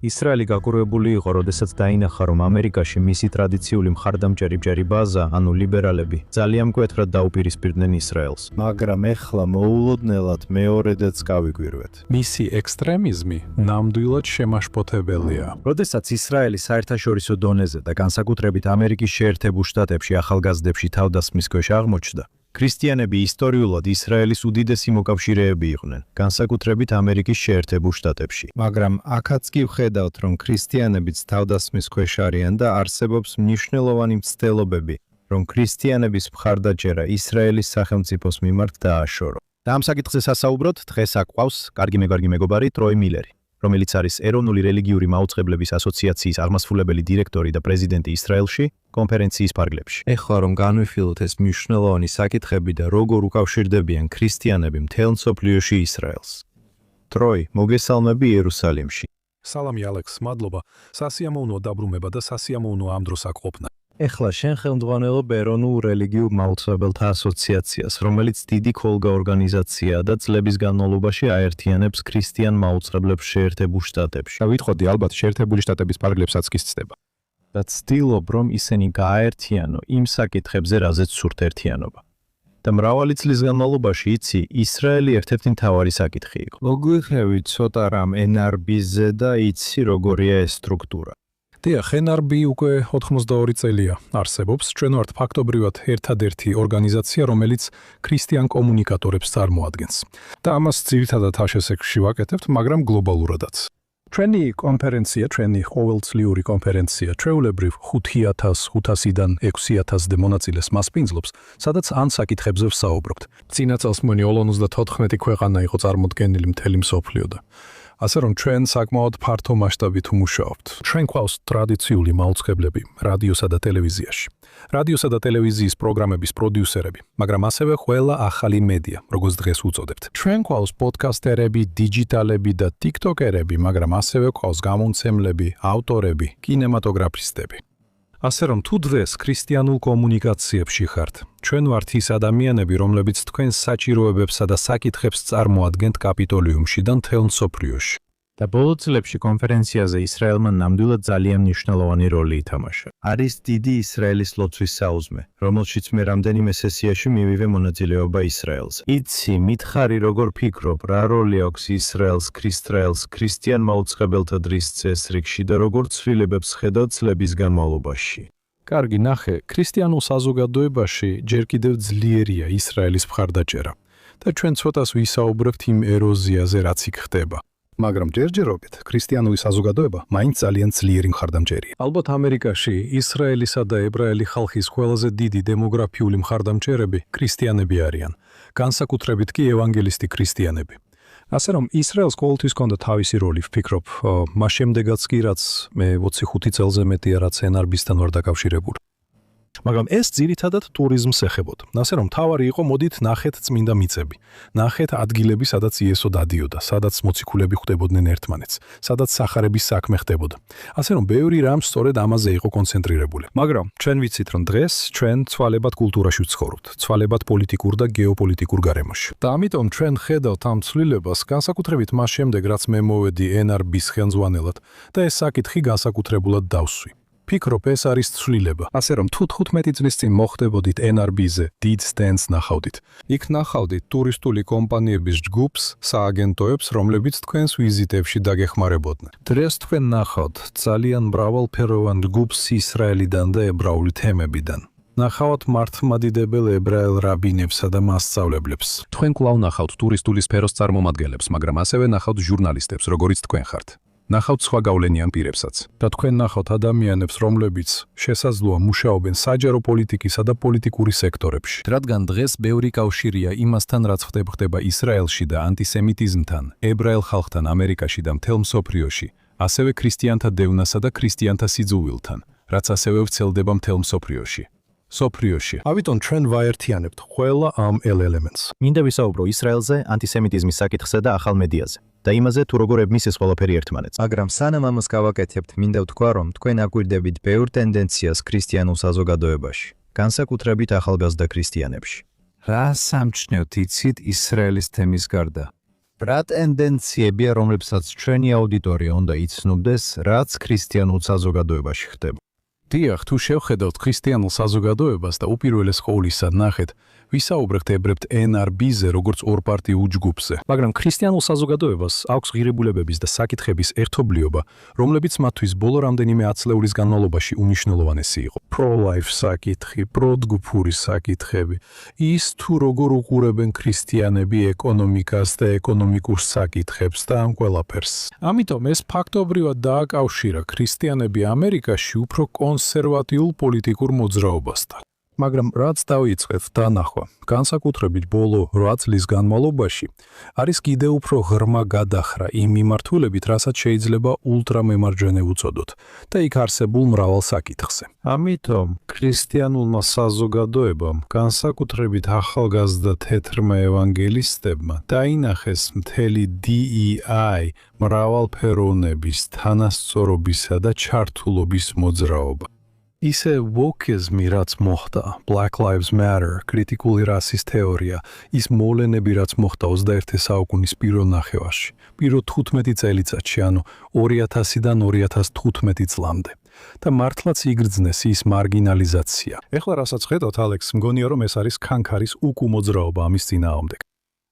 ისრაელი გაკურვებული იყო, როდესაც დაინახა, რომ ამერიკაში მისი ტრადიციული მხარდამჭერი ბაზა, ანუ ლიბერალები, ძალიან მკვეთრად დაუპირისპირდნენ ისრაელს. მაგრამ ეხლა მოულოდნელად მეორედაც გავიგვირვეთ. მისი ექსტრემიზმი ნამდვილად შემაშფოთებელია. როდესაც ისრაელი საერთაშორისო დონეზე და განსაკუთრებით ამერიკის შეერთებულ შტატებში ახალგაზრდებში თავდასხმის ქვეშ აღმოჩნდა, ქრისტიანები ისტორიულად ისრაელის უდიდესი მოკავშირეები იყვნენ, განსაკუთრებით ამერიკის შეერთებულ შტატებში. მაგრამ აქაც კი ვხედავთ, რომ ქრისტიანებიც თავდასხმის ქვეშ არიან და არსებობს მნიშვნელოვანი მცდელობები, რომ ქრისტიანების მხარდაჭერა ისრაელის სახელმწიფოს მიმართ დააშორო. და ამ საკითხზე სასაუბროდ დღეს აქ ყავს კარგი მეგობარი ტროი მილერი, რომელიც არის ეროვნული რელიგიური მაუწყებლების ასოციაციის აღმასრულებელი დირექტორი და პრეზიდენტი ისრაელში კონფერენციის ფარგლებში. ეხლა რომ განვიხილოთ ეს მნიშვნელოვანი საკითხები და როგორ უკავშირდებიან ქრისტიანები მთელ მსოფლიოში ისრაელს. ტროი, მოგესალმები იერუსალიმში. სალამი ალექს, მადლობა. სასიამოვნოა დაბრუნება და სასიამოვნოა ამ დროს აქ ყოფნა. ეხლა შენ ხელმძღვანელობ ეროვნულ რელიგიურ მაუწყებელთა ასოციაციას, რომელიც დიდი ქოლგა ორგანიზაციაა და წლების განმავლობაში აერთიანებს ქრისტიან მაუწყებლებს შეერთებულ შტატებში. და ვიტყოდი, ალბათ შეერთებული შტატების ფარგლებსაც კი ცდება. და ცდილობ, რომ ისინი გააერთიანო იმ საკითხებზე, რაზეც სურთ ერთიანობა. და მრავალი წლის განმავლობაში იცი, ისრაელი ერთ-ერთი მთავარი საკითხი იყო. მოგვიხევი ცოტა რამ NRB-ზე და იცი როგორია ეს სტრუქტურა. დიახ, NRB უკვე 82 წელია არსებობს. ჩვენ ვართ ფაქტობრივად ერთადერთი ორგანიზაცია, რომელიც ქრისტიან კომუნიკატორებს წარმოადგენს. და ამას ძირითადად HSX-ში ვაკეთებთ, მაგრამ გლობალურადაც. ჩვენი კონფერენცია, ჩვენი ყოველწლიური კონფერენცია, ჩვეულებრივ 5500-დან 6000-მდე მონაწილეს მასპინძლობს, სადაც ან საკითხებზე ვსაუბრობთ. წინა წელს მგონი 54 ქვეყანა იყო წარმოდგენილი მთელი მსოფლიოდან. ასე რომ ჩვენ საკმაოდ ფართო მასშტაბით ვმუშაობთ. ჩვენ გვყავს ტრადიციული მაუწყებლები რადიოსა და ტელევიზიაში. რადიოსა და ტელევიზიის პროგრამების პროდიუსერები, მაგრამ ასევე ყველა ახალი მედია, როგორც დღეს უწოდებთ. ჩვენ გვყავს პოდკასტერები, დიჯიტალები და ტიქტოკერები, მაგრამ ასევე გვყავს გამომცემლები, ავტორები, კინემატოგრაფისტები. ასე რომ თუ დღეს ქრისტიანულ კომუნიკაციებში ხართ, ჩვენ ვართ ის ადამიანები, რომლებიც თქვენს საჭიროებებსა და საკითხებს წარმოადგენთ კაპიტოლიუმში და მთელ მსოფლიოში. და ბოლო წლებში კონფერენციაზე ისრაელმა ნამდვილად ძალიან მნიშვნელოვანი როლი ითამაშა. არის დიდი ისრაელის ლოცვის საუზმე, რომელშიც მე რამდენიმე სესიაში მივივე მონაწილეობა ისრაელზე. იცი, მითხარი როგორ ფიქრობ, რა როლი აქვს ისრაელს ქრისტიან მაუწყებელთა დრის წესრიგში და როგორ ცვლილებებს ხედავ წლების განმავლობაში. კარგი, ნახე, ქრისტიანულ საზოგადოებაში ჯერ კიდევ ძლიერია ისრაელის მხარდაჭერა და ჩვენ ცოტას ვისაუბრებთ იმ ეროზიაზე, რაც იქ ხდება. მაგრამ ჯერჯერობით ქრისტიანული საზოგადოება მაინც ძალიან ძლიერი მხარდამჭერია. ალბათ ამერიკაში ისრაელისა და ებრაელი ხალხის ყველაზე დიდი დემოგრაფიული მხარდამჭერები ქრისტიანები არიან, განსაკუთრებით კი ევანგელისტი ქრისტიანები. ასე რომ ისრაელს ყოველთვის ჰქონდა თავისი როლი, ვფიქრობ, მას შემდეგაც კი რაც მე 25 წელზე მეტია რაც NRB-სთან ვარ დაკავშირებული. მაგრამ ეს ძირითადად ტურიზმს ეხებოდა. ასე რომ თავარი იყო მოდით ნახეთ წმინდა მიწები. ნახეთ ადგილები, სადაც იესო დადიოდა, სადაც მოციქულები ხვდებოდნენ ერთმანეთს, სადაც სახარების საქმე ხდებოდა. ასე რომ ბევრი რამ სწორედ ამაზე იყო კონცენტრირებული. მაგრამ ჩვენ ვიცით, რომ დღეს ჩვენ ცვალებად კულტურაში ვცხოვრობთ, ცვალებად პოლიტიკურ და გეოპოლიტიკურ გარემოში. და ამიტომ ჩვენ ხედავთ ამ ცვლილებას, განსაკუთრებით მას შემდეგ, რაც მე მოვედი NRB-ს ხელმძღვანელად და ეს საკითხი განსაკუთრებულად დავსვი. ფიქრობ, ეს არის ცვლილება. ასე რომ თუ 15 წლის წინ მოხდებოდით NRB-ზე, დიდ სტენდს ნახავდით. იქ ნახავდით ტურისტული კომპანიების ჯგუფს, სააგენტოებს, რომლებიც თქვენს ვიზიტებში დაგეხმარებოდნენ. დღეს თქვენ ნახავთ ძალიან მრავალფეროვან ჯგუფს ისრაელიდან და ებრაული თემებიდან. ნახავთ მართლმადიდებელ ებრაელ რაბინებსა და მასწავლებლებს. თქვენ კვლავ ნახავთ ტურისტული სფეროს წარმომადგენლებს, მაგრამ ასევე ნახავთ ჟურნალისტებს, როგორიც თქვენ ხართ. ნახავთ სხვა გავლენიან პირებსაც და თქვენ ნახავთ ადამიანებს, რომლებიც შესაძლოა მუშაობენ საჯარო პოლიტიკისა და პოლიტიკური სექტორებში. რადგან დღეს ბევრი კავშირია იმასთან, რაც ხდება ისრაელში და ანტისემიტიზმთან, ებრაელ ხალხთან ამერიკაში და მთელ მსოფლიოში, ასევე ქრისტიანთა დევნასა და ქრისტიანთა სიძულვილთან, რაც ასევე ვრცელდება მთელ მსოფლიოში. ამიტომ ჩვენ ვაერთიანებთ ყველა ამ ელემენტს. მინდა ვისაუბრო ისრაელზე, ანტისემიტიზმის საკითხზე და ახალ მედიაზე. და იმაზე თუ როგორ ებმის ეს ყველაფერი ერთმანეთს. მაგრამ სანამ ამას გავაკეთებთ, მინდა ვთქვა, რომ თქვენ აკვირდებით ბევრ ტენდენციას ქრისტიანულ საზოგადოებაში, განსაკუთრებით ახალგაზრდა ქრისტიანებში. რა სამჩნევთ იცით ისრაელის თემის გარდა? რა ტენდენციებია, რომლებსაც ჩვენი აუდიტორია უნდა იცნობდეს, რაც ქრისტიანულ საზოგადოებაში ხდება? დიახ, თუ შევხედავთ ქრისტიანულ საზოგადოებას და უპირველეს ყოვლისა ნახეთ, ვისაუბრებთ ებრებთ NRB-ზე, როგორც ორპარტიულ ჯგუფზე. მაგრამ ქრისტიანულ საზოგადოებას აქვს ღირებულებების და საკითხების ერთობლიობა, რომლებიც მათთვის ბოლო რამდენიმე ათწლეულის განმავლობაში უმნიშვნელოვანესი იყო. Pro-life საკითხი, პროჯგუფური საკითხები, ის თუ როგორ უყურებენ ქრისტიანები ეკონომიკას და ეკონომიკურ საკითხებს და ამ ყველაფერს. ამიტომ ეს ფაქტობრივად დააკავშირა ქრისტიანები ამერიკაში უფრო კონსერვატიულ პოლიტიკურ მოძრაობასთან. მაგრამ რაც დავიწყეთ დანახვა, განსაკუთრებით ბოლო 8 წლის განმავლობაში, არის კიდევ უფრო ღრმა გადახრა იმ მიმართულებით, რასაც შეიძლება ულტრამემარჯვენე უწოდოთ და იქ არსებულ მრავალ საკითხზე. ამიტომ ქრისტიანულმა საზოგადოებამ, განსაკუთრებით ახალგაზრდა თეთრმა ევანგელისტებმა დაინახეს მთელი DEI მრავალფეროვნების, თანასწორობისა და ჩართულობის მოძრაობა. ისე ვოკიზმი, რაც მოხდა, Black Lives Matter, კრიტიკული რასის თეორია, ის მოვლენები, რაც მოხდა 21 საუკუნის პირველ ნახევარში, პირველ 15 წელიწადში, ანუ 2000-დან 2015 წლამდე. და მართლაც იგრძნეს ის მარგინალიზაცია. ეხლა რასაც ხედავთ, ალექს, მგონია რომ ეს არის ქანქარის უკუმოძრაობა ამის წინააღმდეგ.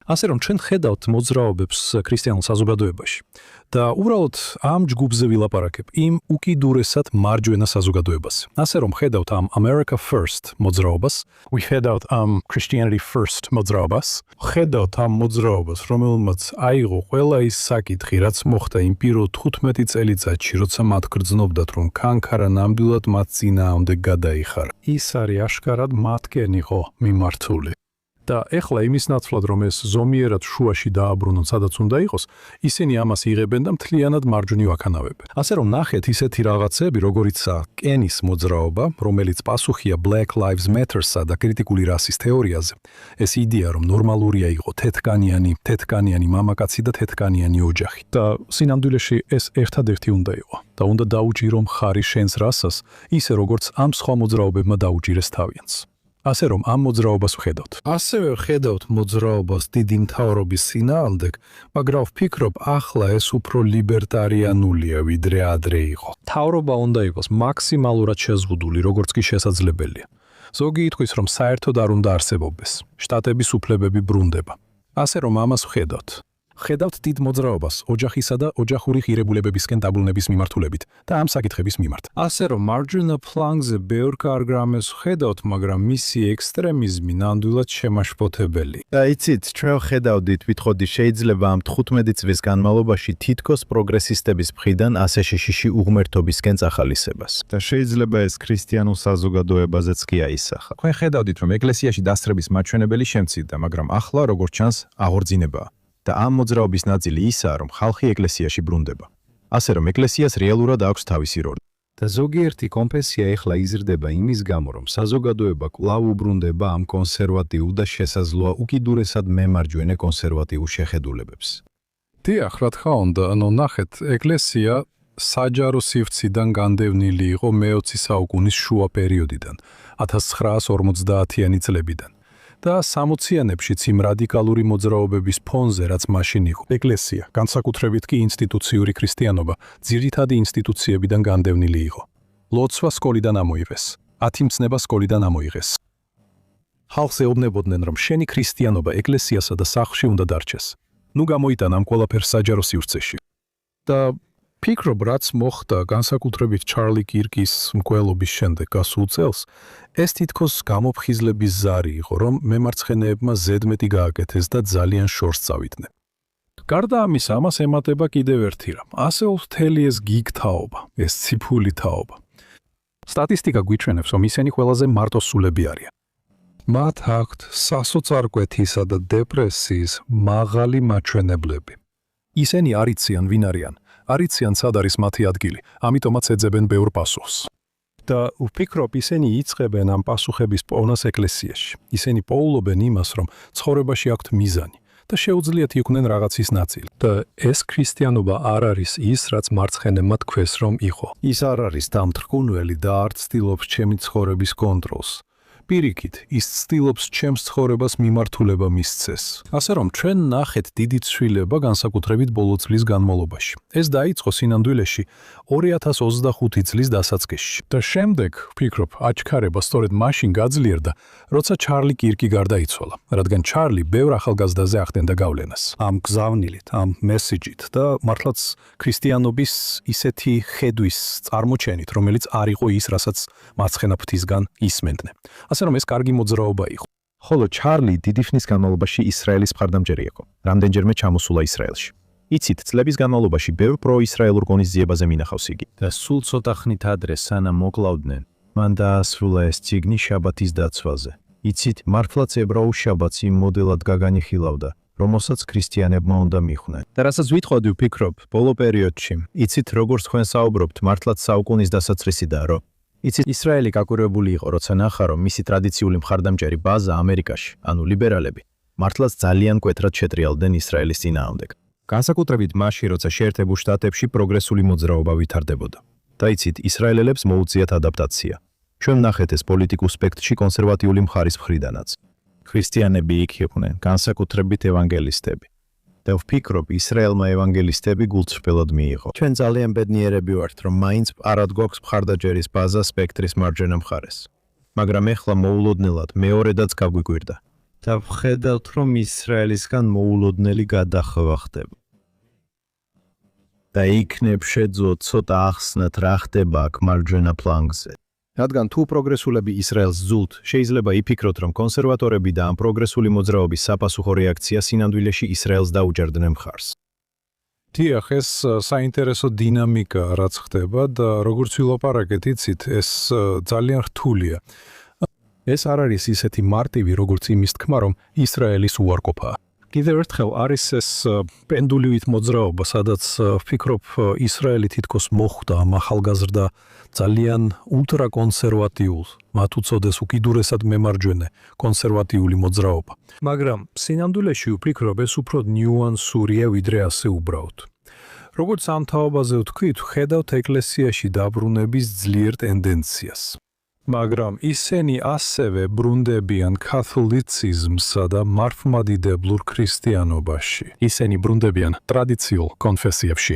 ასე რომ ჩვენ ხედავთ მოძრაობებს ქრისტიანულ საზოგადოებაში და უბრალოდ ამ ჯგუფზე ვილაპარაკებ, იმ უკიდურესად მარჯვენა საზოგადოებას. ასე რომ ხედავთ ამ America First მოძრაობას, ხედავთ ამ Christianity First მოძრაობას, ხედავთ ამ მოძრაობას, რომელმაც აიღო ყველა ის საკითხი, რაც მოხდა იმ პირველ 15 წელიწადში, როცა მათ გრძნობდათ, რომ ქანქარა ნამდვილად მათ წინააღმდეგ გადაიხარა. ის არის აშკარად მათკენ იყო მიმართული. და ეხლა იმის ნაცვლად, რომ ეს ზომიერად შუაში დააბრუნონ, სადაც უნდა იყოს, ისინი ამას იღებენ და მთლიანად მარჯვნივ აქანავებენ. ასე რომ ნახეთ ისეთი რაღაცები, როგორიცაა კენის მოძრაობა, რომელიც პასუხია Black Lives Matter-სა და კრიტიკული რასის თეორიაზე. ეს იდეა, რომ ნორმალურია იყო თეთრკანიანი მამაკაცი და თეთრკანიანი ოჯახი. და სინამდვილეში ეს ერთადერთი უნდა იყო. და უნდა დაუჭირო მხარი შენს რასას, ისე როგორც ამ სხვა მოძრაობებმა დაუჭირეს თავიანს. ასე რომ ამ მოძრაობას ვხედავთ. ასევე ვხედავთ მოძრაობას დიდი მთავრობის წინააღმდეგ, მაგრამ ვფიქრობ, ახლა ეს უფრო ლიბერტარიანულია, ვიდრე ადრე იყო. მთავრობა უნდა იყოს მაქსიმალურად შეზღუდული, როგორც კი შესაძლებელია. ზოგი ითქვის, რომ საერთოდ არ უნდა არსებობდეს. შტატების უფლებები ბრუნდება. ასე რომ ამას ვხედავთ. ხედავთ დიდ მოძრაობას ოჯახისა და ოჯახური ღირებულებებისკენ დაბრუნების მიმართულებით და ამ საკითხების მიმართ. ასე რომ მარჯვენა ფლანგზე ბევრ კარგ რამეს ვხედავთ, მაგრამ მისი ექსტრემიზმი ნამდვილად შემაშფოთებელი. და იცით, ჩვენ ხედავდით, ვითხოვდი, შეიძლება ამ 15 წლის განმავლობაში თითქოს პროგრესისტების მხრიდან ასე შეშიში უღმერთობისკენ წახალისებას. და შეიძლება ეს ქრისტიანულ საზოგადოებაზეც კი აისახა. თქვენ ხედავდით, რომ ეკლესიაში დასწრების მაჩვენებელი შემცირდა, მაგრამ ახლა, როგორც ჩანს, აღორძინებაა. და ამ მოძრაობის ნაწილი ისაა, რომ ხალხი ეკლესიაში ბრუნდება. ასე რომ ეკლესიას რეალურად აქვს თავისი როლი. და ზოგიერთი კონფესია ეხლა იზრდება იმის გამო, რომ საზოგადოება კვლავ უბრუნდება ამ კონსერვატიულ და შესაძლოა უკიდურესად მემარჯვენე კონსერვატიულ შეხედულებებს. დიახ, რა თქმა უნდა, ნახეთ, ეკლესია საჯარო სივრციდან განდევნილი იყო მე-20 საუკუნის შუა პერიოდიდან, 1950-იანი წლებიდან. და 60-იანებშიც იმ რადიკალური მოძრაობების ფონზე, რაც მაშინ იყო. ეკლესია, განსაკუთრებით კი ინსტიტუციური ქრისტიანობა, ძირითადი ინსტიტუციებიდან განდევნილი იყო. ლოცვა სკოლიდან ამოიღეს, ათიმცნება სკოლიდან ამოიღეს. ხალხს ეუბნებოდნენ, რომ შენი ქრისტიანობა ეკლესიასა და სახლში უნდა დარჩეს. ნუ გამოიტანა ამ ყველაფერს საჯარო სივრცეში. და ფიქრობ, რაც მოხდა განსაკუთრებით ჩარლი კირკის მკვლელობის შემდეგ გასულ წელს, ეს თითქოს გამოფხიზლების ზარი იყო, რომ მემარცხენეებმა ზედმეტი გააკეთეს და ძალიან შორს წავიდნენ. გარდა ამისა, ამას ემატება კიდევ ერთი რამ. ასეულს მთელი ეს გიგ-თაობა, ეს ციფული თაობა. სტატისტიკა გვიჩვენებს, რომ ისინი ყველაზე მარტოსულები არიან. მათ აქვთ სასოწარკვეთისა და დეპრესიის მაღალი მაჩვენებლები. ისინი არ იციან, ვინ არიან. არიციან, სად არის მათი ადგილი, ამიტომაც ეძებენ ბევრ პასუხს. და ვფიქრობ, ისინი იწყებენ ამ პასუხების პოვნას ეკლესიაში. ისინი პოულობენ იმას, რომ ცხოვრებაში აქვთ მიზანი და შეუძლიათ იყვნენ რაღაცის ნაწილი. და ეს ქრისტიანობა არ არის ის, რაც მარცხენებმა თქვეს, რომ იყო. ის არ არის დამთრკუნველი და არ ცდილობს ჩემი ცხოვრების კონტროლს. პირიქით, ის ცდილობს ჩემს ცხოვრებას მიმართულება მისცეს. ასე რომ ჩვენ ნახეთ დიდი ცვლილება განსაკუთრებით ბოლო წლის განმავლობაში. ეს დაიწყო სინამდვილეში 2025 წლის დასაწყისში. და შემდეგ, ვფიქრობ, აჩქარება სწორედ მაშინ გაძლიერდა, როცა ჩარლი კირკი გარდაიცვალა, რადგან ჩარლი ბევრ ახალგაზრდაზე ახდენდა გავლენას. ამ გზავნილით, ამ მესიჯით და მართლაც ქრისტიანობის ისეთი ხედვის წარმოჩენით, რომელიც არ იყო ის, რასაც მარცხენა ფრთისგან ისმენდნენ. ასე რომ ეს კარგი მოძრაობა იყო. ხოლო ჩარლი დიდი ხნის განმავლობაში ისრაელის მხარდამჭერი იყო. რამდენჯერმე ჩამოსულა ისრაელში. იცით, წლების განმავლობაში ბევრ პროისრაელურ ღონისძიებაზე მინახავს იგი. და სულ ცოტა ხნით ადრე, სანამ მოკლავდნენ, მან დაასრულა ეს წიგნი შაბათის დაცვაზე. იცით, მართლაც ებრაულ შაბათს იმ მოდელად გაგანიხილავდა, რომელსაც ქრისტიანებმა უნდა მიხვდნენ. და რასაც ვითხოვდი, ვფიქრობ, ბოლო პერიოდში, იცით, როგორც თქვენ საუბრობთ, მართლაც საუკუნის დასაცრისიდაა, რომ იცით, ისრაელი გაკვირვებული იყო, როცა ნახა, რომ მისი ტრადიციული მხარდამჭერი ბაზა ამერიკაში, ანუ ლიბერალები, მართლაც ძალიან მკვეთრად შეტრიალდნენ ისრაელის წინააღმდეგ. განსაკუთრებით მაშინ, როცა შეერთებულ შტატებში პროგრესული მოძრაობა ვითარდებოდა. და იცით, ისრაელელებს მოუწიათ ადაპტაცია. ჩვენ ვნახეთ ეს პოლიტიკურ სპექტრში კონსერვატიული მხარის მხრიდანაც. ქრისტიანები იქ იყვნენ, განსაკუთრებით ევანგელისტები. და ვფიქრობ, ისრაელმა ევანგელისტები გულწრფელად მიიღო. ჩვენ ძალიან ბედნიერები ვართ, რომ მაინც არად გვაქვს მხარდაჭერის ბაზა სპექტრის მარჯვენა მხარეს. მაგრამ ეხლა მოულოდნელად მეორედაც გაგვიგვირდა. და ვხედავთ, რომ ისრაელისგან მოულოდნელი გადახვა ხდება. და იქნებ შეძლოთ ცოტა ახსნათ რა ხდება აქ მარჯვენა ფლანგზე. რადგან თუ პროგრესულები ისრაელს ზულთ, შეიძლება იფიქროთ, რომ კონსერვატორები და ამ პროგრესული მოძრაობის საფასუხო რეაქცია სინამდვილეში ისრაელს დაუჯერდნენ მხარს. დიახ, ეს საინტერესო დინამიკა რაც ხდება და როგორც ვილაპარაკეთ, იცით, ეს ძალიან რთულია. ეს არ არის ისეთი მარტივი, როგორც იმის თქმა, რომ ისრაელის უარყოფაა. კიდევ ერთხელ არის ეს პენდულივით მოძრაობა, სადაც ვფიქრობ, ისრაელი თითქოს მოხვდა ამ ახალგაზრდა ძალიან ულტრაკონსერვატიულ, მათ უწოდეს უკიდურესად მემარჯვენე კონსერვატიული მოძრაობა. მაგრამ სინამდვილეში ვფიქრობ, ეს უფრო ნიუანსურია, ვიდრე ასე უბრალოდ. როგორც ამ თაობაზე ვთქვით, ვხედავთ ეკლესიაში დაბრუნების ძლიერ ტენდენციას. მაგრამ ისინი ასევე ბრუნდებიან კათოლიციზმსა და მართლმადიდებლურ ქრისტიანობაში. ისინი ბრუნდებიან ტრადიციულ კონფესიებში.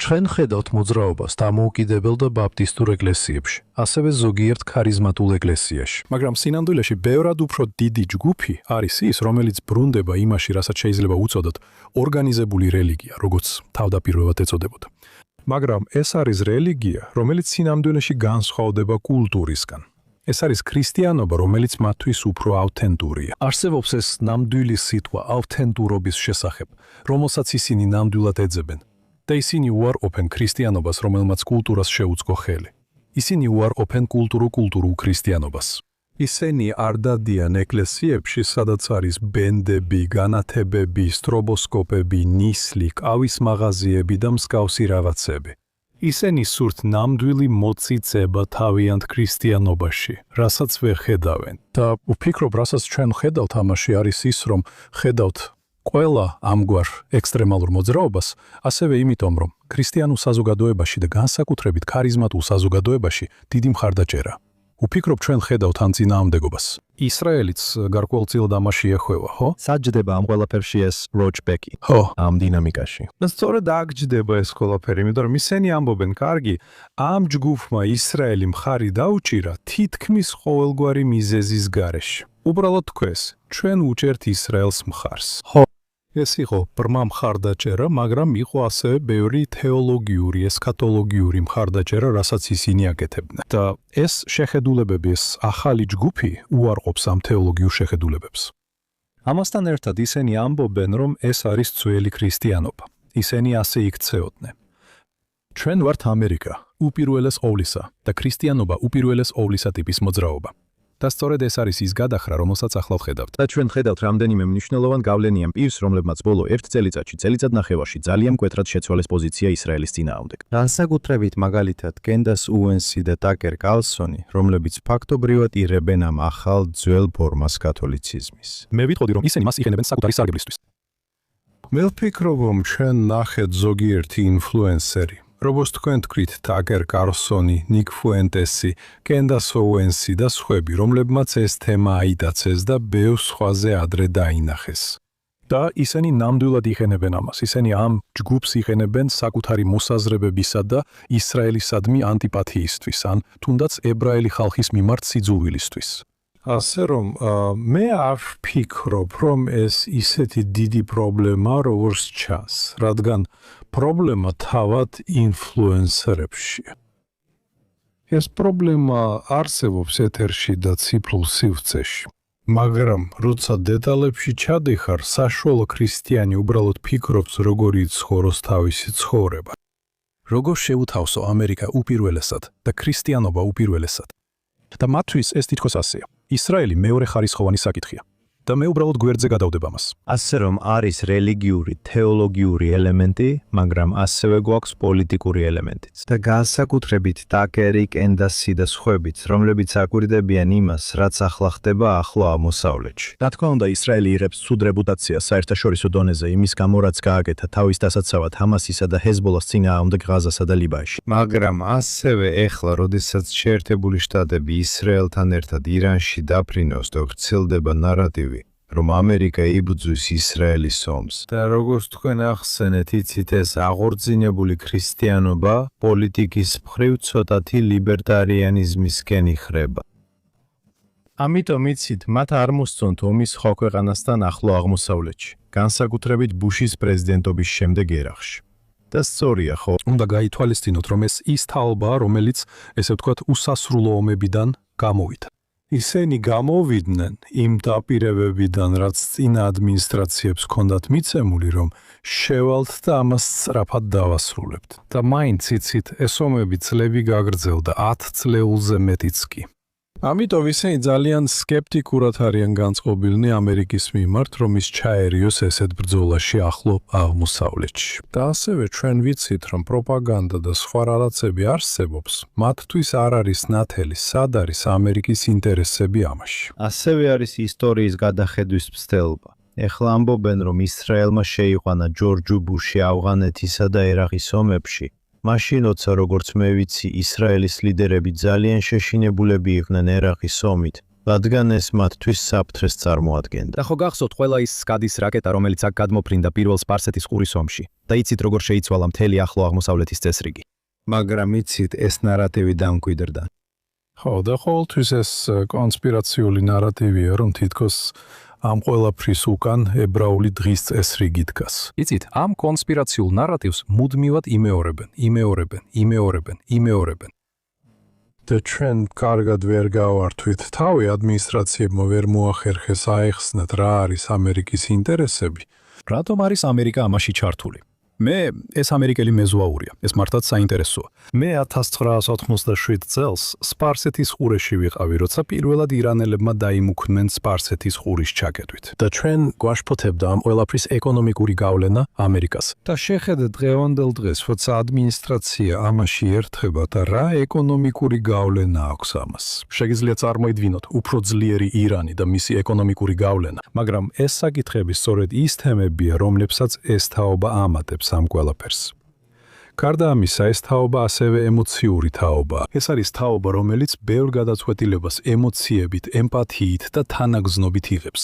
ჩვენ ხედავთ მოძრაობას დამოუკიდებელ და ბაპტისტურ ეკლესიებში, ასევე ზოგიერთ ქარიზმატულ ეკლესიაში. მაგრამ სინამდვილეში ბევრად უფრო დიდი ჯგუფი არის ის, რომელიც ბრუნდება იმაში, რასაც შეიძლება უწოდოთ ორგანიზებული რელიგია, როგორც თავდაპირველად ეწოდებოდა. მაგრამ ეს არის რელიგია, რომელიც სინამდვილეში განსხვავდება კულტურისგან. ეს არის ქრისტიანობა, რომელიც მათთვის უფრო ავთენტურია. არსებობს ეს ნამდვილი სიტყვა ავთენტურობის შესახებ, რომელსაც ისინი ნამდვილად ეძებენ. და ისინი უარყოფენ ქრისტიანობას, რომელმაც კულტურას შეუწყო ხელი. ისინი უარყოფენ კულტურულ ქრისტიანობას. ისინი არ დადიან ეკლესიებში, სადაც არის ბენდები, განათებები, სტრობოსკოპები, ნისლი, კავის მაღაზიები და მსგავსი რაღაცები. ისინი სურთ ნამდვილი მოწიწება თავიანთ ქრისტიანობაში, რასაც ვერ ხედავენ. და ვფიქრობ, რასაც ჩვენ ხედავთ ამაში არის ის, რომ ხედავთ ყველა ამგვარ ექსტრემალურ მოძრაობას, ასევე იმიტომ, რომ ქრისტიანულ საზოგადოებაში და განსაკუთრებით ქარიზმატულ საზოგადოებაში დიდი მხარდაჭერა. ვფიქრობ, ჩვენ ხედავთ ამ წინააღმდეგობას. ისრაელიც გარკვეულწილად ამაში ეხვევა, ხო? საჯდება ამ ყველაფერში ეს როჯ ბეკი. ხო, ამ დინამიკაში. და სწორედ აქ ჯდება ეს ყველაფერი, იმიტომ რომ ისინი ამბობენ, კარგი, ამ ჯგუფმა ისრაელი მხარი დაუჭირა თითქმის ყოველგვარი მიზეზის გარეშე. უბრალოდ თქვეს, ჩვენ უჭერთ ისრაელს მხარს. ხო. ეს იყო ბრმა მხარდაჭერა, მაგრამ იყო ასევე ბევრი თეოლოგიური, ესქატოლოგიური მხარდაჭერა, რასაც ისინი აკეთებდნენ. და ეს შეხედულებები, ეს ახალი ჯგუფი უარყოფს ამ თეოლოგიურ შეხედულებებს. ამასთან ერთად ისინი ამბობენ, რომ ეს არის ძველი ქრისტიანობა. ისინი ასე იქცეოდნენ. ჩვენ ვართ ამერიკა, უპირველეს ყოვლისა და ქრისტიანობა უპირველეს ყოვლისა ტიპის მოძრაობა. და სწორედ ეს არის ის გადახრა, რომელსაც ახლა ვხედავთ. და ჩვენ ხედავთ რამდენიმე მნიშვნელოვან გავლენიან პირს, რომლებმაც ბოლო 1 წელიწადში, წელიწადნახევარში ძალიან მკვეთრად შეცვალეს პოზიცია ისრაელის წინააღმდეგ. განსაკუთრებით მაგალითად კენდას უენსი და ტაკერ კარლსონი, რომლებიც ფაქტობრივად იღებენ ამ ახალ ძველ ფორმას კათოლიციზმის. მე ვიტყოდი, რომ ისინი მას იყენებენ საკუთარი სარგებლისთვის. მე ვფიქრობ, რომ ჩვენ ნახეთ ზოგიერთი ინფლუენსერი, როგორც თქვენ თქვით, ტაკერ კარლსონი, ნიკ ფუენტესი, კენდას ოუენსი და სხვები, რომლებმაც ეს თემა აიტაცეს და ბევრ სხვაზე ადრე დაინახეს. და ისინი ნამდვილად იყენებენ ამას. ისინი ამ ჯგუფს იყენებენ საკუთარი მოსაზრებებისა და ისრაელისადმი ანტიპათიისთვის, ან თუნდაც ებრაელი ხალხის მიმართ სიძულვილისთვის. ასე რომ მე არ ვფიქრობ, რომ ეს ისეთი დიდი პრობლემა, როგორც ჩანს, რადგან პრობლემა თავად ინფლუენსერებშია. ეს პრობლემა არსებობს ეთერში და ციფრულ სივრცეში. მაგრამ როცა დეტალებში ჩადიხარ, საშუალო ქრისტიანი უბრალოდ ფიქრობს, როგორ იცხოვროს თავისი ცხოვრება. როგორ შეუთავსო ამერიკა უპირველესად და ქრისტიანობა უპირველესად. და მათთვის ეს თითქოს ასეა. ისრაელი მეორე ხარისხოვანი საკითხია. და მე უბრალოდ გვერდზე გადავდებ ამას. ასე რომ არის რელიგიური, თეოლოგიური ელემენტი, მაგრამ ასევე გვაქვს პოლიტიკური ელემენტიც. და განსაკუთრებით ტაკერი, კენდასი და სხვებიც, რომლებიც აკვირდებიან იმას, რაც ახლა ხდება ახლო აღმოსავლეთში. რა თქმა უნდა, ისრაელი იღებს ცუდ რეპუტაციას საერთაშორისო დონეზე იმის გამო, რაც გააკეთა თავის დასაცავად ჰამასისა და ჰეზბოლას წინააღმდეგ ღაზასა და ლიბანში. მაგრამ ასევე ეხლა, როდესაც შეერთებული შტატები ისრაელთან ერთად ირანში დაფრინავს და ვრცელდება ნარატივი, რომ ამერიკა იბრძვის ისრაელის ომს. და როგორც თქვენ ახსენეთ, იცით ეს აღორძინებული ქრისტიანობა პოლიტიკის მხრივ ცოტათი ლიბერტარიანიზმისკენ იხრება. ამიტომ იცით, მათ არ მოსწონთ ომის სხვა ქვეყანასთან ახლო აღმოსავლეთში, განსაკუთრებით ბუშის პრეზიდენტობის შემდეგ ერაყში. და სწორია, ხო? უნდა გაითვალისწინოთ, რომ ეს ის თაობაა, რომელიც, ესე ვთქვათ, უსასრულო ომებიდან გამოვიდა. ისინი გამოვიდნენ იმ დაპირებებიდან, რაც წინა ადმინისტრაციებს ჰქონდათ მიცემული, რომ შევალთ და ამას სწრაფად დავასრულებთ. და მაინც იცით, ეს ომები წლები გაგრძელდა 10 წლეულზე მეტიც კი. ამიტომ ისინი ძალიან სკეპტიკურად არიან განწყობილნი ამერიკის მიმართ, რომ ის ჩაერიოს ესეთ ბრძოლაში ახლო აღმოსავლეთში. და ასევე ჩვენ ვიცით, რომ პროპაგანდა და სხვა რაღაცები არსებობს, მათთვის არ არის ნათელი, სად არის ამერიკის ინტერესები ამაში. ასევე არის ისტორიის გადახედვის მცდელობა. ეხლა ამბობენ, რომ ისრაელმა შეიყვანა ჯორჯ ბუში ავღანეთისა და ერაყის ომებში. მაშინ, როცა როგორც მე ვიცი, ისრაელის ლიდერები ძალიან შეშინებულები იყვნენ ერაყის ომით, რადგან ეს მათთვის საფრთხეს წარმოადგენდა. და ხო გახსოვთ ყველა ის სკადის რაკეტა, რომელიც აქ გადმოფრინდა პირველ სპარსეთის ყურის ომში და იცით როგორ შეიცვალა მთელი ახლო აღმოსავლეთის წესრიგი. მაგრამ იცით, ეს ნარატივი დამკვიდრდა. ხო, და ყოველთვის ეს კონსპირაციული ნარატივია, რომ თითქოს ამ ყველაფრის უკან ებრაული დღის წესრიგი დგას. იცით, ამ კონსპირაციულ ნარატივს მუდმივად იმეორებენ. და ჩვენ კარგად ვერ გავართვით თავი ადმინისტრაციებმა ვერ მოახერხეს აეხსნათ რა არის ამერიკის ინტერესები. რატომ არის ამერიკა ამაში ჩართული? მე ეს ამერიკელი მეზუაურია, ეს მართლაც საინტერესოა. მე 1987 წელს სპარსეთის ყურეში ვიყავი, როცა პირველად ირანელებმა დაიმუქნენ სპარსეთის ყურის ჩაკეტვით. და ჩვენ გვაშფოთებდა ამ ყველაფრის ეკონომიკური გავლენა ამერიკას. და შეხედეთ დღევანდელ დღეს, როცა ადმინისტრაცია ამაში ერთხება და რა ეკონომიკური გავლენა აქვს ამას. შეგიძლიათ წარმოიდგინოთ უფრო ძლიერი ირანი და მისი ეკონომიკური გავლენა, მაგრამ ეს საკითხები სწორედ ის თემებია, რომლებსაც ეს თაობა ამატებს ამ ყველაფერს. გარდა ამისა, ეს თაობა ასევე ემოციური თაობაა. ეს არის თაობა, რომელიც ბევრ გადაწყვეტილებას ემოციებით, ემპათიით და თანაგზნობით იღებს.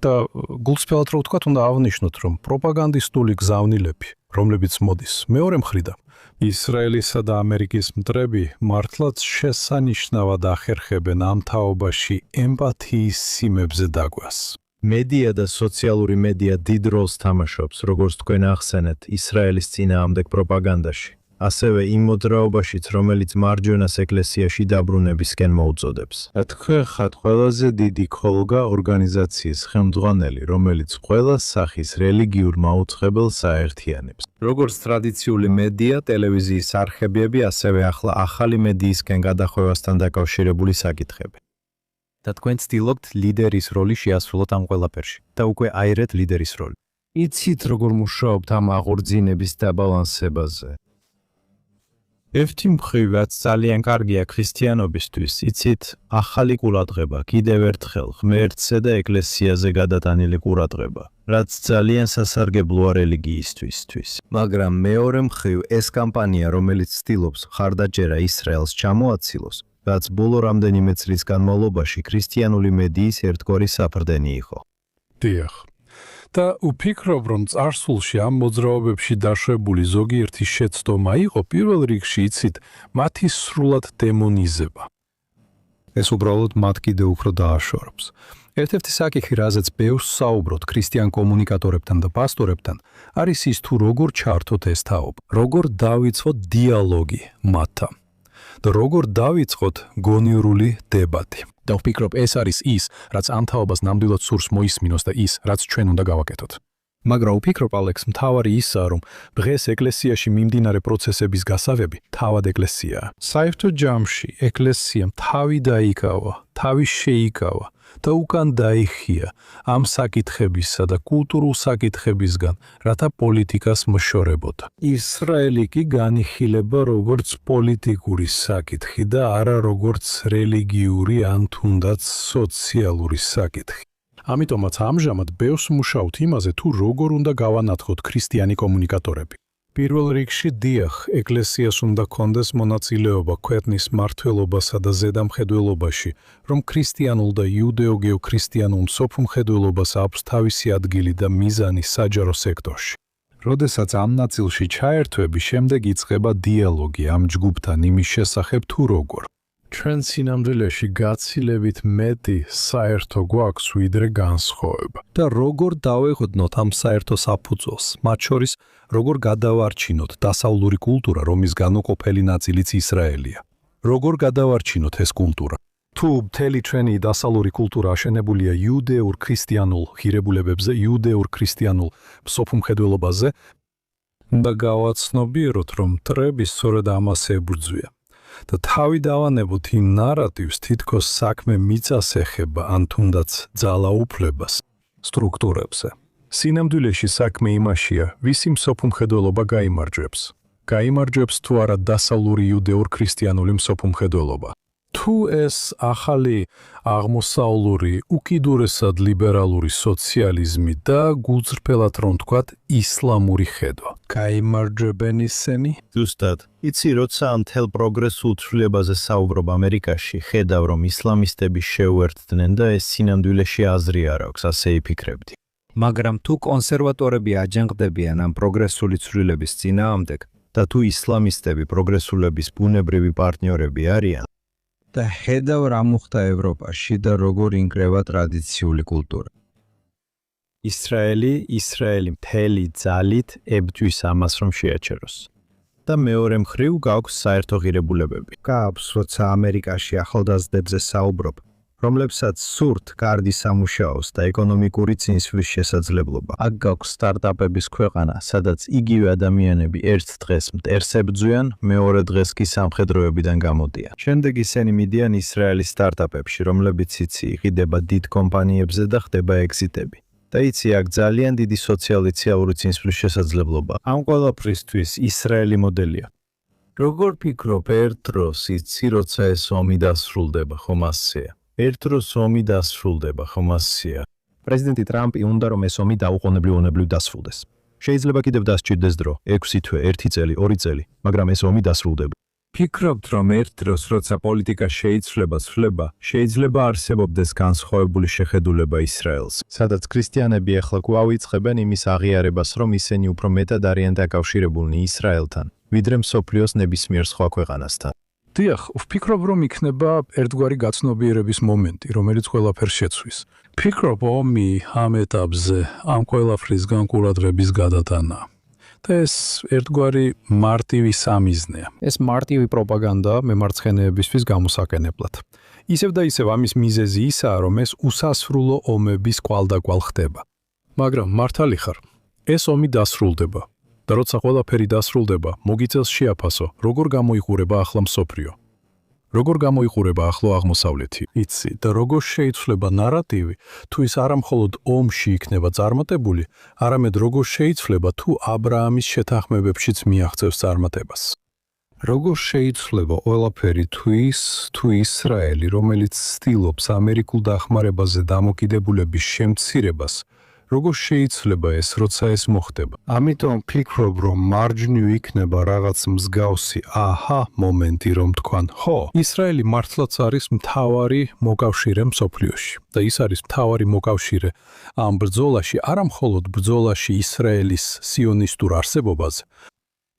და გულწრფელად რო ვთქვათ, უნდა აღნიშნოთ, რომ პროპაგანდისტული გზავნილები, რომლებიც მოდის მეორე მხრიდან, ისრაელისა და ამერიკის მტრები მართლაც შესანიშნავად ახერხებენ ამ თაობაში ემპათიის სიმებზე დაგვას. მედია და სოციალური მედია დიდ როლს თამაშობს, როგორც თქვენ ახსენეთ, ისრაელის წინააღმდეგ პროპაგანდაში. ასევე იმ მოძრაობაშიც, რომელიც მარჯვენას ეკლესიაში დაბრუნებისკენ მოუწოდებს. თქვენ ხართ ყველაზე დიდი ქოლგა ორგანიზაციის ხელმძღვანელი, რომელიც ყველა სახის რელიგიურ მაუწყებელს აერთიანებს. როგორც ტრადიციული მედია, ტელევიზიის არხებები, ასევე ახლა ახალი მედიისკენ გადახვევასთან დაკავშირებული საკითხები. და თქვენ ცდილობთ ლიდერის როლი შეასრულოთ ამ ყველაფერში და უკვე აირეთ ლიდერის როლი. იცით, როგორ მუშაობთ ამ აღორძინების დაბალანსებაზე. ერთი მხრივაც ძალიან კარგია ქრისტიანობისთვის, იცით, ახალი ყურადღება, კიდევ ერთხელ ღმერთზე და ეკლესიაზე გადატანილი ყურადღება, რაც ძალიან სასარგებლოა რელიგიისთვის. მაგრამ მეორე მხრივ ეს კამპანია, რომელიც ცდილობს ხარდაჭერა ისრაელს ჩამოაცილოს, რაც ბოლო რამდენიმე წლის განმავლობაში ქრისტიანული მედიის ერთგვარი საფრდენი იყო. დიახ. და უფიქრობ, რომ წარსულში ამ მოძრაობებში დაშვებული ზოგიერთი შეცდომა იყო პირველ რიგში იცით მათი სრულად დემონიზება. ეს უბრალოდ მათ კიდევ უფრო დააშორებს. ერთ-ერთი საკითხი, რაზეც ბევრს საუბრობთ ქრისტიან კომუნიკატორებთან და პასტორებთან, არის ის თუ როგორ ჩართოთ ეს თაობა, როგორ დავიწყოთ დიალოგი მათთან და როგორ დავიწყოთ გონივრული დებატი. და ვფიქრობ, ეს არის ის, რაც ამ თაობას ნამდვილად სურს მოისმინოს და ის, რაც ჩვენ უნდა გავაკეთოთ. მაგრამ ვფიქრობ, ალექს, მთავარი ისაა, რომ დღეს ეკლესიაში მიმდინარე პროცესების გასავები თავად ეკლესიაა. საერთო ჯამში ეკლესიამ თავი დაიკავა, თავი შეიკავა და უკან დაიხია ამ საკითხებისა და კულტურულ საკითხებისგან, რათა პოლიტიკას მოშორებოდა. ისრაელი კი განიხილება როგორც პოლიტიკური საკითხი და არა როგორც რელიგიური ან თუნდაც სოციალური საკითხი. ამიტომაც ამჟამად ბევრს მუშაობთ იმაზე, თუ როგორ უნდა გავანათხოთ ქრისტიანი კომუნიკატორები. პირველ რიგში დიახ, ეკლესიას უნდა კონდეს მონაწილეობა ქვეყნის მმართველობასა და ზედამხედველობაში, რომ ქრისტიანულ და იუდეო-გეოქრისტიანულ მსოფლმხედველობას აქვს თავისი ადგილი და მიზანი საჯარო სექტორში. როდესაც ამ ნაწილში ჩაერთვები, შემდეგ იწყება დიალოგი ამ ჯგუფთან იმის შესახებ თუ როგორ. ჩვენ სინამდვილეში გაცილებით მეტი საერთო გვაქვს ვიდრე განსხვავება. და როგორ დავეღოდნოთ ამ საერთო საფუძველს, მათ შორის როგორ გადავარჩინოთ დასავლური კულტურა, რომლის განუყოფელი ნაწილიც ისრაელია. როგორ გადავარჩინოთ ეს კულტურა? თუ მთელი ჩვენი დასავლური კულტურა აშენებულია იუდეურ ქრისტიანულ ღირებულებებზე, იუდეურ ქრისტიანულ მსოფლმხედველობაზე და გავაცნობიეროთ, რომ მტრები სწორედ ამას ებრძვია. და თავი დავანებოთ იმ ნარატივს, თითქოს საქმე მიწას ეხება ან თუნდაც ძალაუფლებას სტრუქტურებზე. სინამდვილეში საქმე იმაშია, ვისი მსოფლმხედველობა გაიმარჯვებს. გაიმარჯვებს თუ არა დასავლური იუდეურ ქრისტიანული მსოფლმხედველობა. თუ ეს ახალი აღმოსავლური, უკიდურესად ლიბერალური სოციალიზმი და გულწრფელად რომ თქვათ, ისლამური ხედვა. გაიმარჯვებენ ისინი? ზუსტად. იცი, როცა ამ მთელ პროგრესულ ცვლილებაზე საუბრობ ამერიკაში, ხედავ, რომ ისლამისტები შეუერთდნენ და ეს სინამდვილეში აზრი არ აქვს, ასე იფიქრებდი. მაგრამ თუ კონსერვატორები აჯანყდებიან ამ პროგრესული ცვლილების წინააღმდეგ და თუ ისლამისტები პროგრესულების ბუნებრივი პარტნიორები არიან, და ხედავ რა მოხდა ევროპაში და როგორ ინკრევა ტრადიციული კულტურა. ისრაელი მთელი ძალით ებრძვის ამას, რომ შეაჩეროს. და მეორე მხრივ გაქვს საერთო ღირებულებები. გაქვს, როცა ამერიკაში ახალგაზრდებზე საუბრობ, რომლებსაც სურთ კარგი სამუშაოს და ეკონომიკური წინსვლის შესაძლებლობა. აქ გაქვს სტარტაპების ქვეყანა, სადაც იგივე ადამიანები ერთ დღეს მტერს ებრძვიან, მეორე დღეს კი სამხედროებიდან გამოდიან. შემდეგ ისინი მიდიან ისრაელის სტარტაპებში, რომლებიც იცი იყიდება დიდ კომპანიებზე და ხდება ეგზიტები. და იცი, აქ ძალიან დიდი სოციალურ წინსვლის შესაძლებლობა. ამ ყველაფრისთვის ისრაელი მოდელია. როგორ ფიქრობ, ერთ დროს იცი, როცა ეს ომი დასრულდება, ხომ ასეა? ერთ დროს ომი დასრულდება, ხომ ასეა? პრეზიდენტი ტრამპი უნდა რომ ეს ომი დაუყოვნებლივ დასრულდეს. შეიძლება კიდევ დასჭირდეს დრო, 6 თვე, 1 წელი, 2 წელი, მაგრამ ეს ომი დასრულდება. ფიქრობთ, რომ ერთ დროს, როცა პოლიტიკა შეიცვლება, შეიძლება არსებობდეს განსხვავებული შეხედულება ისრაელს. სადაც ქრისტიანები ახლა გვავიწყებენ იმის აღიარებას, რომ ისინი უფრო მეტად არიან დაკავშირებულნი ისრაელთან, ვიდრე მსოფლიოს ნებისმიერ სხვა ქვეყანასთან. დიახ, ვფიქრობ, რომ იქნება ერთგვარი გაცნობიერების მომენტი, რომელიც ყველაფერს შეცვის. ვფიქრობ, ომი ამ ეტაპზე ამ ყველაფრისგან ყურადღების გადატანა. და ეს ერთგვარი მარტივი სამიზნეა. ეს მარტივი პროპაგანდა მემარცხენეებისთვის გამოსაკენებლად. ისევ და ისევ ამის მიზეზი ისაა, რომ ეს უსასრულო ომების კვალდაკვალ ხდება. მაგრამ მართალი ხარ, ეს ომი დასრულდება. და როცა ყველაფერი დასრულდება, მოგიწევს შეაფასო, როგორ გამოიყურება ახლა მსოფლიო. როგორ გამოიყურება ახლო აღმოსავლეთი, იცი, და როგორ შეიცვლება ნარატივი, თუ ის არა მხოლოდ ომში იქნება წარმატებული, არამედ როგორ შეიცვლება, თუ აბრაამის შეთანხმებებშიც მიაღწევს წარმატებას. როგორ შეიძლება ყველაფერი თუ ისრაელი, რომელიც ცდილობს ამერიკულ დახმარებაზე დამოკიდებულების შემცირებას, როგორ შეიძლება ეს, როცა ეს მოხდება? ამიტომ ვფიქრობ, რომ მარჯვნივ იქნება რაღაც მსგავსი მომენტი, რომ თქვან, ხო, ისრაელი მართლაც არის მთავარი მოკავშირე მსოფლიოში და ის არის მთავარი მოკავშირე ამ ბრძოლაში, არა მხოლოდ ბრძოლაში ისრაელის სიონისტურ არსებობაზე.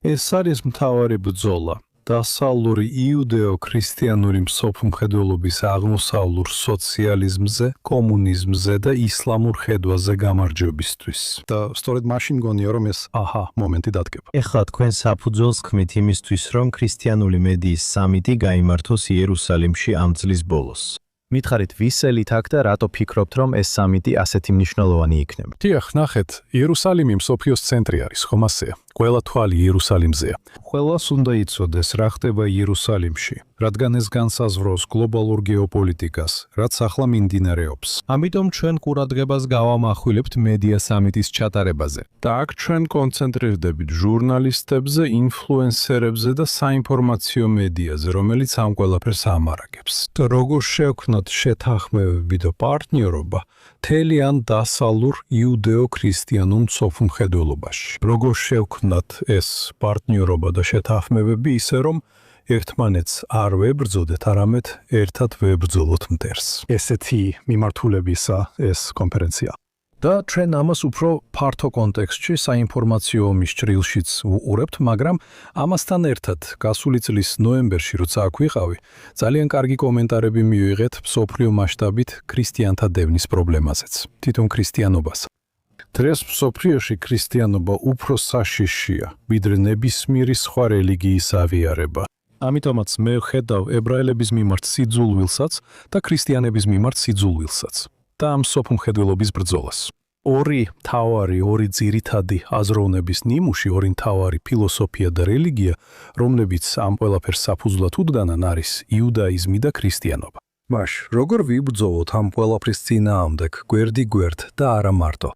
ეს არის მთავარი ბრძოლა დასავლური იუდეო-ქრისტიანული მსოფლმხედველობის აღმოსავლურ სოციალიზმზე, კომუნიზმზე და ისლამურ ხედვაზე გამარჯვებისთვის. და სწორედ მაშინ გონია, რომ ეს მომენტი დადგება. ეხლა თქვენ საფუძველს ხმით იმისთვის, რომ ქრისტიანული მედიის სამიტი გაიმართოს იერუსალიმში ამ წლის ბოლოს. მითხარით, ვისელით აქ და რატო ფიქრობთ, რომ ეს სამიტი ასეთი მნიშვნელოვანი იქნება? დიახ, ნახეთ, იერუსალიმი მსოფლიოს ცენტრი არის, ხომ ასეა? ყველა თვალი იერუსალიმზეა. ყველას უნდა იცოდეს, რა ხდება იერუსალიმში, რადგან ეს განსაზღვრავს გლობალურ გეოპოლიტიკას, რაც ახლა მიმდინარეობს. ამიტომ ჩვენ ყურადღებას გავამახვილებთ მედია სამიტის ჩატარებაზე. და აქ ჩვენ კონცენტრირდებით ჟურნალისტებზე, ინფლუენსერებზე და საინფორმაციო მედიაზე, რომელიც ამ ყველაფერს ამარაგებს. და როგორ შევქმნათ შეთანხმებები და პარტნიორობა მთელი ამ დასავლურ იუდეო-ქრისტიანულ მსოფლმხედველობაში. როგორ შევქმნათ ეს პარტნიორობა და შეთანხმებები ისე, რომ ერთმანეთს არ ვებრძოდეთ, არამედ ერთად ვებრძოლოთ მტერს. ესეთი მიმართულებისა ეს კონფერენცია. და ჩვენ ამას უფრო ფართო კონტექსტში საინფორმაციო ომის ჭრილშიც ვუყურებთ, მაგრამ ამასთან ერთად გასული წლის ნოემბერში, როცა აქ ვიყავი, ძალიან კარგი კომენტარები მივიღეთ მსოფლიო მასშტაბით ქრისტიანთა დევნის პრობლემაზეც, თვითონ ქრისტიანობას. დღეს მსოფლიოში ქრისტიანობა უფრო საშიშია, ვიდრე ნებისმიერი სხვა რელიგიის აღიარება. ამიტომაც მე ვხედავ ებრაელების მიმართ სიძულვილსაც და ქრისტიანების მიმართ სიძულვილსაც და ამ სოფლმხედველობის ბრძოლას. ორი ძირითადი აზროვნების ნიმუში, ორი მთავარი ფილოსოფია და რელიგია, რომლებიც ამ ყველაფერს საფუძვლად უდგანან, არის იუდაიზმი და ქრისტიანობა. მაშ, როგორ ვიბრძოლოთ ამ ყველაფრის წინააღმდეგ, გვერდ და არა მარტო?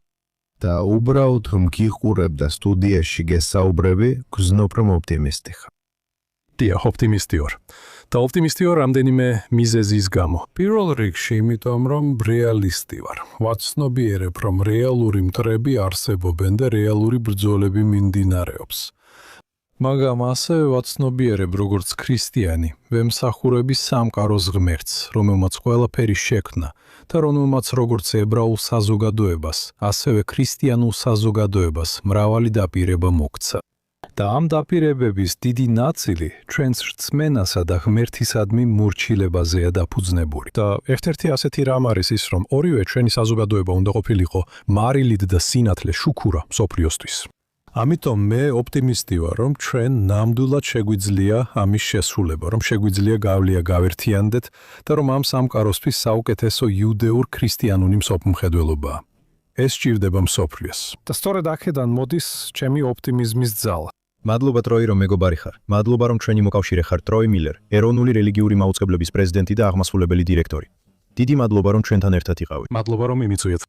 და უბრალოდ მგიყურებ და სტუდიაში გესაუბრები, გზნობ რომ ოპტიმისტი ხარ. დიახ, ოპტიმისტი ვარ. და ოპტიმისტი ვარ რამდენიმე მიზეზის გამო. პირველ რიგში იმიტომ, რომ რეალისტი ვარ. ვაცნობიერებ, რომ რეალური მტრები არსებობენ და რეალური ბრძოლები მიმდინარეობს. მაგრამ ასევე ვაცნობიერებ, როგორც ქრისტიანი, ვემსახურები სამყაროს ღმერთს, რომელმაც ყველაფერი შექმნა და რომელმაც როგორც ებრაულ საზოგადოებას, ასევე ქრისტიანულ საზოგადოებას მრავალი დაპირება მოგცა. და ამ დაპირებების დიდი ნაწილი ჩვენს რწმენასა და ღმერთისადმი მორჩილებაზეა დაფუძნებული. და ერთ-ერთი ასეთი რამ არის ის, რომ ორივე ჩვენი საზოგადოება უნდა ყოფილიყო მარილით და სინათლე შუქურა მსოფლიოსთვის. ამიტომ მე ოპტიმისტი ვარ, რომ ჩვენ ნამდვილად შეგვიძლია ამის შესრულება, რომ შეგვიძლია გავლია გავერთიანდეთ და რომ ამ სამყაროსთვის საუკეთესო იუდეურ ქრისტიანული მსოფლმხედველობაა. ეს სჭირდება მსოფლიოს. და სწორედ აქედან მოდის ჩემი ოპტიმიზმის ძალა. მადლობა ტროი, რომ მეგობარი ხარ. მადლობა, რომ ჩვენი მოკავშირე ხარ, ტროი მილერ, ეროვნული რელიგიური მაუწყებლობის პრეზიდენტი და აღმასრულებელი დირექტორი. დიდი მადლობა, რომ ჩვენთან ერთად იყავით. მადლობა, რომ მიმიწვიეთ.